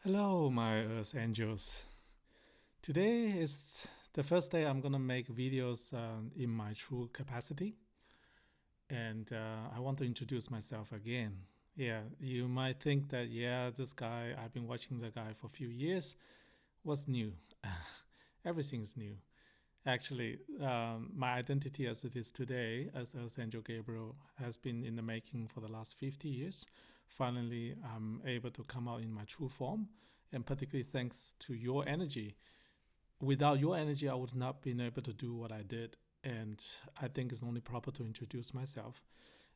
Hello, my Earth Angels. Today is the first day I'm gonna make videos in my true capacity, and I want to introduce myself again. Yeah, you might think that this guy I've been watching the guy for a few years. What's new? Everything is new. Actually, my identity as it is today, as Earth Angel Gabriel, has been in the making for the last 50 years. Finally, I'm able to come out in my true form, and particularly thanks to your energy. Without your energy, I would not been able to do what I did. And I think it's only proper to introduce myself.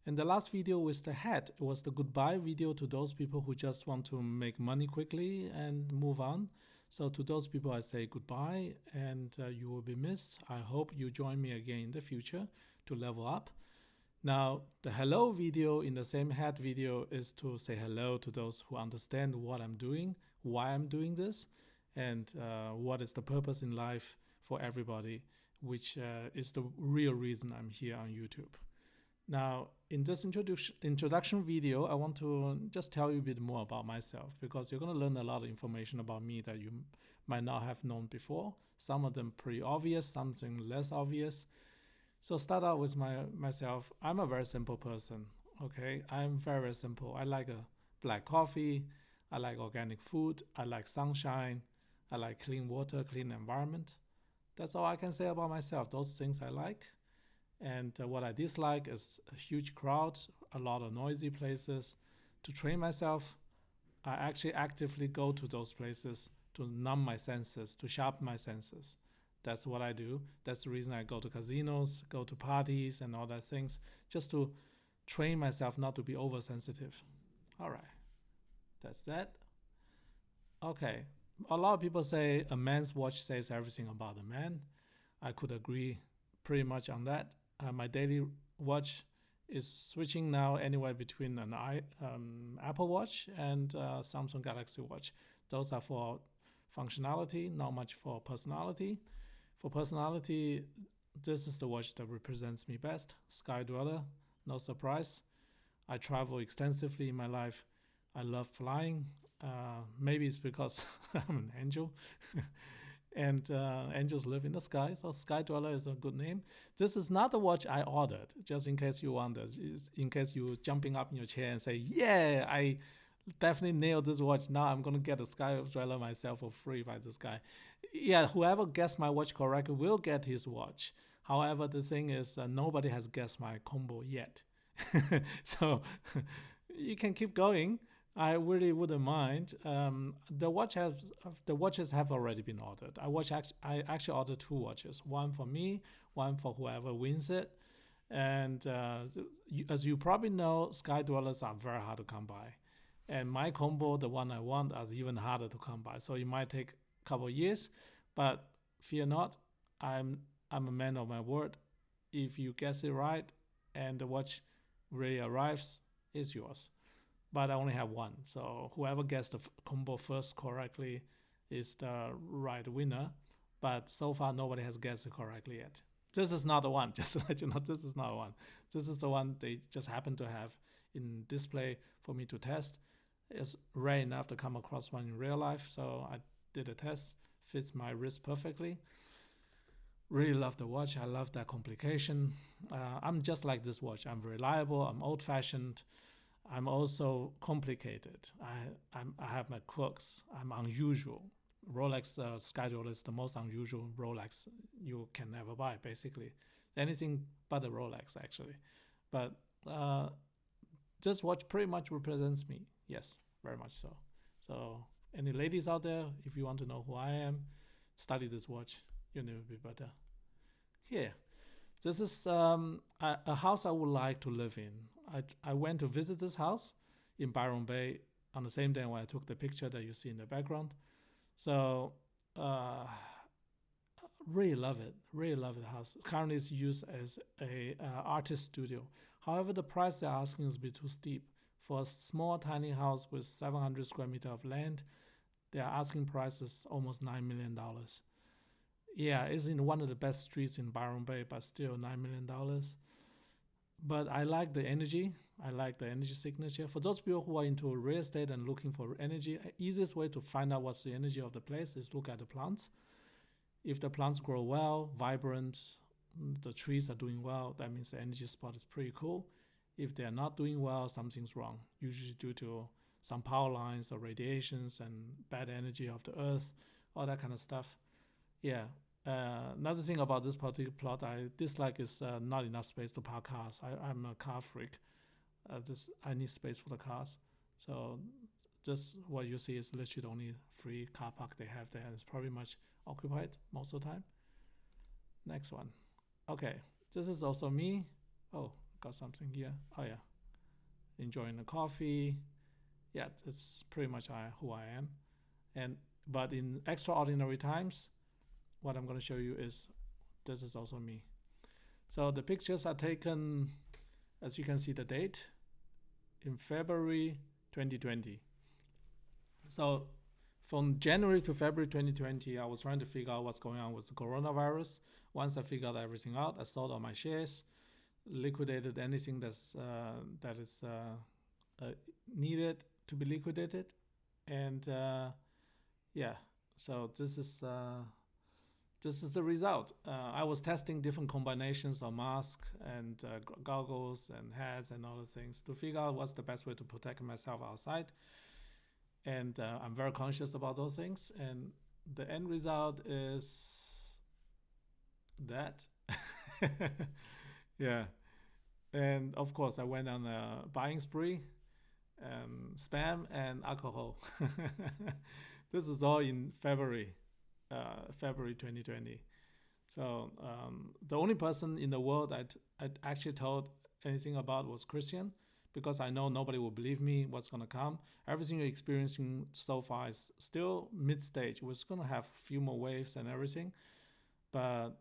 And the last video with the hat was the goodbye video to those people who just want to make money quickly and move on. So to those people, I say goodbye, and you will be missed. I hope you join me again in the future to level up. Now, the hello video in the same hat video is to say hello to those who understand what I'm doing, why I'm doing this, and what is the purpose in life for everybody, which is the real reason I'm here on YouTube. Now, in this introduction video, I want to just tell you a bit more about myself because you're going to learn a lot of information about me that you might not have known before. Some of them pretty obvious, something less obvious. So start out with myself. I'm a very simple person. Okay, I'm very simple. I like a black coffee. I like organic food. I like sunshine. I like clean water, clean environment. That's all I can say about myself. Those things I like. And what I dislike is a huge crowd, a lot of noisy places. To train myself, I actually actively go to those places to numb my senses, to sharpen my senses. That's what I do. That's the reason I go to casinos, go to parties, and all that things, just to train myself not to be oversensitive. All right, that's that. Okay, a lot of people say a man's watch says everything about a man. I could agree pretty much on that. My daily watch is switching now anywhere between an Apple Watch and Samsung Galaxy Watch. Those are for functionality, not much for personality. For personality, this is the watch that represents me best. Sky Dweller, no surprise. I travel extensively in my life. I love flying. Maybe it's because I'm an angel. And angels live in the sky, so Sky Dweller is a good name. This is not the watch I ordered, just in case you wonder, in case you're jumping up in your chair and say, yeah, I definitely nailed this watch. Now I'm going to get a Sky Dweller myself for free by this guy. Yeah, whoever guessed my watch correctly will get his watch. However, the thing is, nobody has guessed my combo yet. So you can keep going. I really wouldn't mind. The watches have already been ordered. I actually ordered two watches, one for me, one for whoever wins it. And as you probably know, Sky Dwellers are very hard to come by, and my combo, the one I want, is even harder to come by. So it might take a couple of years, but fear not. I'm a man of my word. If you guess it right, and the watch really arrives, it's yours. But I only have one. So whoever gets the combo first correctly is the right winner. But so far, nobody has guessed it correctly yet. This is not the one. Just to let you know, this is not the one. This is the one they just happen to have in display for me to test. It's rare enough to come across one in real life. So I did a test. Fits my wrist perfectly. Really love the watch. I love that complication. I'm just like this watch. I'm reliable. I'm old fashioned. I'm also complicated. I have my quirks. I'm unusual. Rolex schedule is the most unusual Rolex you can ever buy, basically. Anything but a Rolex, actually. But this watch pretty much represents me. Yes, very much so. So, any ladies out there, if you want to know who I am, study this watch. You'll never be better. Here, this is a house I would like to live in. I went to visit this house in Byron Bay on the same day when I took the picture that you see in the background. So, really love it. Really love the house. Currently, it's used as a artist studio. However, the price they're asking is a bit too steep. For a small, tiny house with 700 square meter of land, their asking price is almost $9 million. Yeah, it's in one of the best streets in Byron Bay, but still $9 million. But I like the energy. I like the energy signature. For those people who are into real estate and looking for energy, easiest way to find out what's the energy of the place is look at the plants. If the plants grow well, vibrant, the trees are doing well, that means the energy spot is pretty cool. If they are not doing well, something's wrong, usually due to some power lines or radiations and bad energy of the earth, all that kind of stuff. Yeah. Another thing about this particular plot I dislike is not enough space to park cars. I'm a car freak. I need space for the cars. So just what you see is literally the only free car park they have there. It's probably much occupied most of the time. Next one. Okay, this is also me. Oh, got something here. Oh yeah, enjoying the coffee. Yeah, that's pretty much who I am. But in extraordinary times, what I'm going to show you is this is also me. So the pictures are taken, as you can see the date, in February 2020. So from January to February 2020, I was trying to figure out what's going on with the coronavirus. Once I figured everything out, I sold all my shares, liquidated anything that is needed to be liquidated, and yeah. So this is the result. I was testing different combinations of masks and goggles and hats and all the things to figure out what's the best way to protect myself outside. And I'm very conscious about those things. And the end result is that. Yeah. And of course, I went on a buying spree, spam and alcohol. This is all in February 2020. So the only person in the world I'd actually told anything about was Christian, because I know nobody will believe me what's going to come. Everything you're experiencing so far is still mid-stage. We're going to have a few more waves and everything. But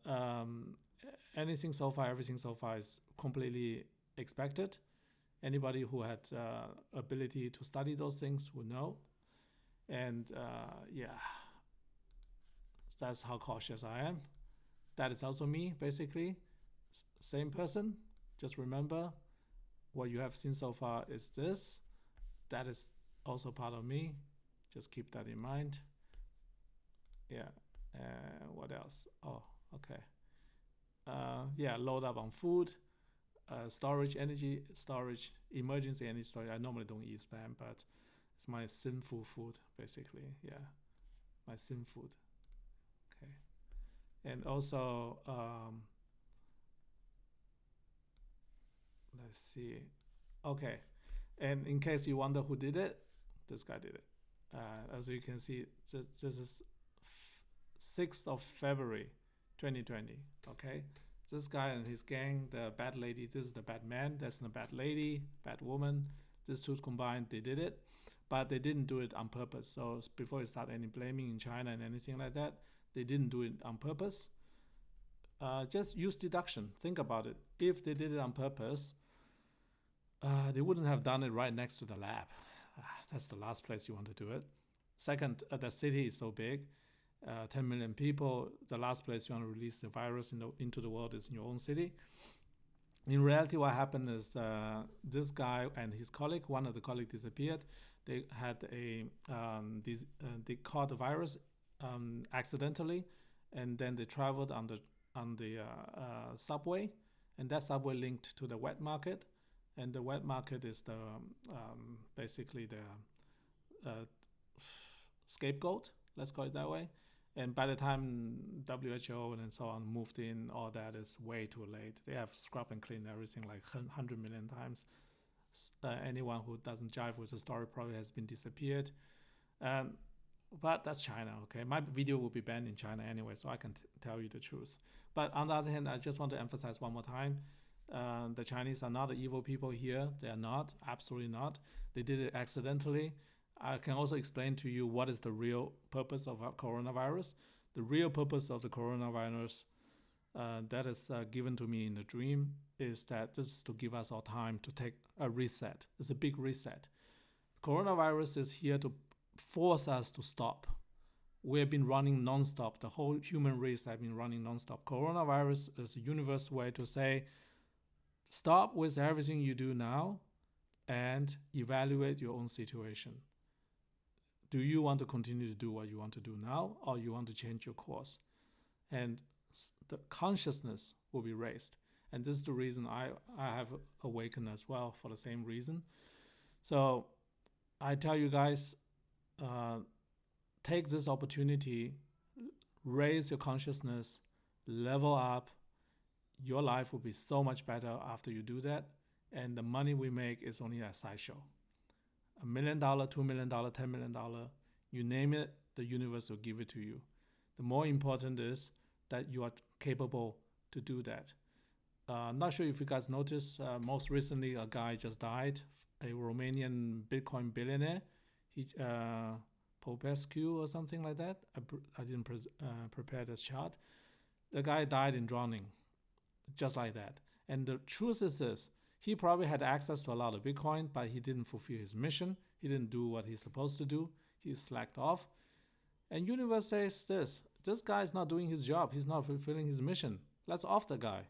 everything so far is completely expected. Anybody who had ability to study those things would know. And yeah, that's how cautious I am. That is also me, basically. Same person. Just remember, what you have seen so far is this. That is also part of me. Just keep that in mind. Yeah. What else? Oh, okay. Yeah, load up on food, storage, energy storage, emergency energy storage. I normally don't eat spam, but it's my sinful food, basically. Yeah, my sin food. Okay. And also, let's see. Okay. And in case you wonder who did it, this guy did it. As you can see, this is 6th of February 2020. Okay. This guy and his gang, the bad lady, this is the bad man, that's the bad lady, bad woman. These two combined, they did it. But they didn't do it on purpose. So before you start any blaming in China and anything like that, they didn't do it on purpose. Just use deduction. Think about it. If they did it on purpose, they wouldn't have done it right next to the lab. That's the last place you want to do it. Second, the city is so big, 10 million people. The last place you want to release the virus into the world is in your own city. In reality, what happened is this guy and his colleague, one of the colleagues disappeared. They had they caught the virus accidentally, and then they traveled on the subway, and that subway linked to the wet market, and the wet market is the basically the scapegoat. Let's call it that way. And by the time WHO and so on moved in, all that is way too late. They have scrub and clean everything like 100 million times. Anyone who doesn't jive with the story probably has been disappeared. But that's China, okay? My video will be banned in China anyway, so I can tell you the truth. But on the other hand, I just want to emphasize one more time, the Chinese are not the evil people here. They are not, absolutely not. They did it accidentally. I can also explain to you what is the real purpose of coronavirus. The real purpose of the coronavirus that is given to me in the dream is that this is to give us all time to take a reset. It's a big reset. Coronavirus is here to force us to stop. We have been running nonstop. The whole human race has been running nonstop. Coronavirus is a universal way to say, stop with everything you do now and evaluate your own situation. Do you want to continue to do what you want to do now, or you want to change your course? And the consciousness will be raised. And this is the reason I have awakened as well, for the same reason. So I tell you guys, take this opportunity, raise your consciousness, level up. Your life will be so much better after you do that. And the money we make is only a sideshow. $1 million, $2 million, $10 million, you name it, the universe will give it to you. The more important is that you are capable to do that. Not sure if you guys noticed, most recently a guy just died, a Romanian Bitcoin billionaire. He Popescu or something like that. I didn't prepare this chart. The guy died in drowning, just like that. And the truth is this: he probably had access to a lot of Bitcoin, but he didn't fulfill his mission. He didn't do what he's supposed to do. He slacked off. And universe says this guy is not doing his job. He's not fulfilling his mission. Let's off the guy.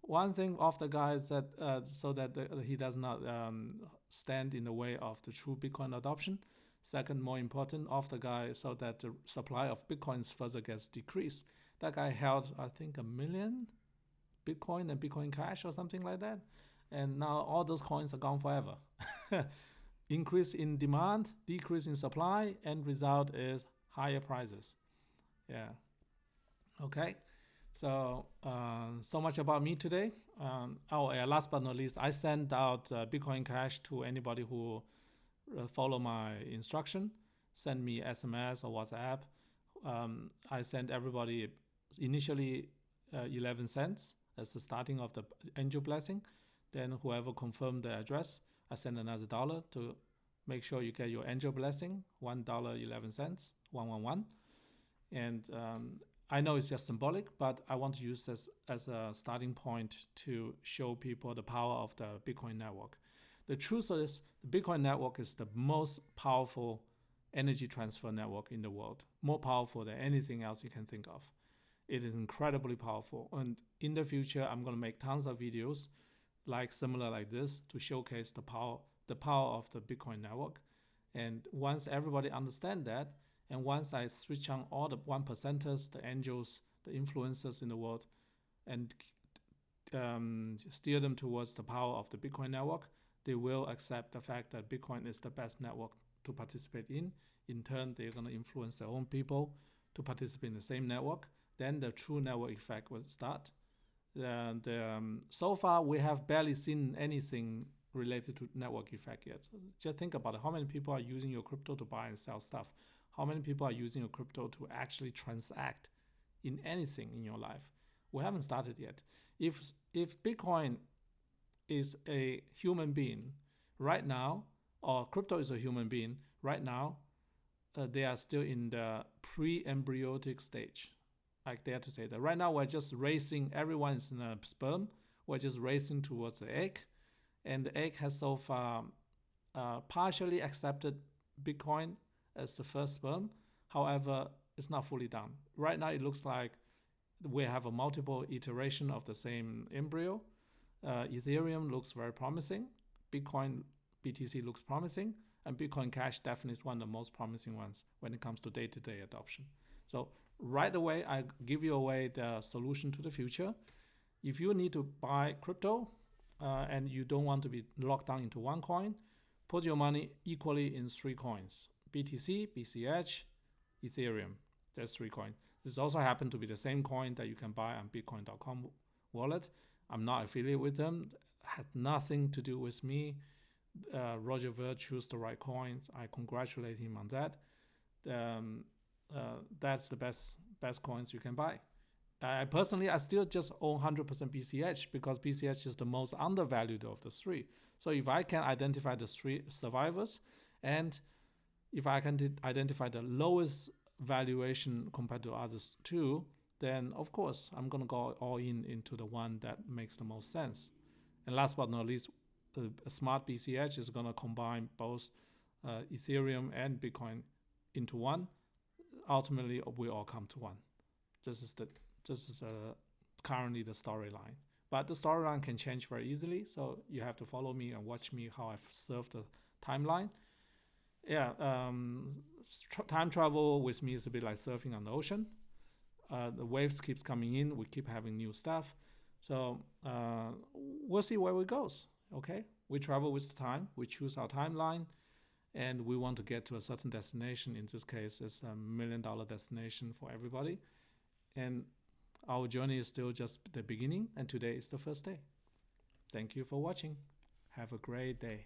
One thing off the guy is that so that he does not stand in the way of the true Bitcoin adoption. Second, more important, off the guy so that the supply of Bitcoins further gets decreased. That guy held, I think, 1 million Bitcoin and Bitcoin Cash or something like that. And now all those coins are gone forever. Increase in demand, decrease in supply, end result is higher prices. Yeah. Okay. So, so much about me today. Last but not least, I send out Bitcoin Cash to anybody who follow my instruction. Send me SMS or WhatsApp. I send everybody initially 11 cents as the starting of the angel blessing. Then whoever confirmed the address, I send another $1 to make sure you get your angel blessing. $1.11, 111. And I know it's just symbolic, but I want to use this as a starting point to show people the power of the Bitcoin network. The truth is, the Bitcoin network is the most powerful energy transfer network in the world, more powerful than anything else you can think of. It is incredibly powerful. And in the future, I'm going to make tons of videos similar like this to showcase the power of the Bitcoin network. And once everybody understands that, and once I switch on all the 1%ers, the angels, the influencers in the world, and steer them towards the power of the Bitcoin network, they will accept the fact that Bitcoin is the best network to participate in. In turn, they're going to influence their own people to participate in the same network. Then the true network effect will start. So far, we have barely seen anything related to network effect yet. Just think about it. How many people are using your crypto to buy and sell stuff? How many people are using your crypto to actually transact in anything in your life? We haven't started yet. If Bitcoin is a human being right now, or crypto is a human being right now, they are still in the pre-embryonic stage. I dare to say that. Right now, we're just racing, everyone's in a sperm. We're just racing towards the egg. And the egg has so far partially accepted Bitcoin as the first sperm. However, it's not fully done. Right now, it looks like we have a multiple iteration of the same embryo. Ethereum looks very promising. Bitcoin, BTC looks promising. And Bitcoin Cash definitely is one of the most promising ones when it comes to day-to-day adoption. So right away, I give you away the solution to the future. If you need to buy crypto and you don't want to be locked down into one coin, put your money equally in 3 coins: BTC, BCH, Ethereum. There's 3 coins. This also happened to be the same coin that you can buy on Bitcoin.com wallet. I'm not affiliated with them. Had nothing to do with me. Roger Ver chose the right coins. I congratulate him on that. That's the best coins you can buy. I still just own 100% BCH because BCH is the most undervalued of the 3. So if I can identify the 3 survivors, and if I can identify the lowest valuation compared to others 2, then of course I'm going to go all into the one that makes the most sense. And last but not least, a smart BCH is going to combine both Ethereum and Bitcoin into one. Ultimately, we all come to one. This is currently the storyline. But the storyline can change very easily, so you have to follow me and watch me how I've served the timeline. Yeah, time travel with me is a bit like surfing on the ocean. The waves keeps coming in, we keep having new stuff. So we'll see where it goes. Okay, we travel with the time, we choose our timeline, and we want to get to a certain destination. In this case, it's $1 million destination for everybody. And our journey is still just the beginning, and today is the first day. Thank you for watching. Have a great day.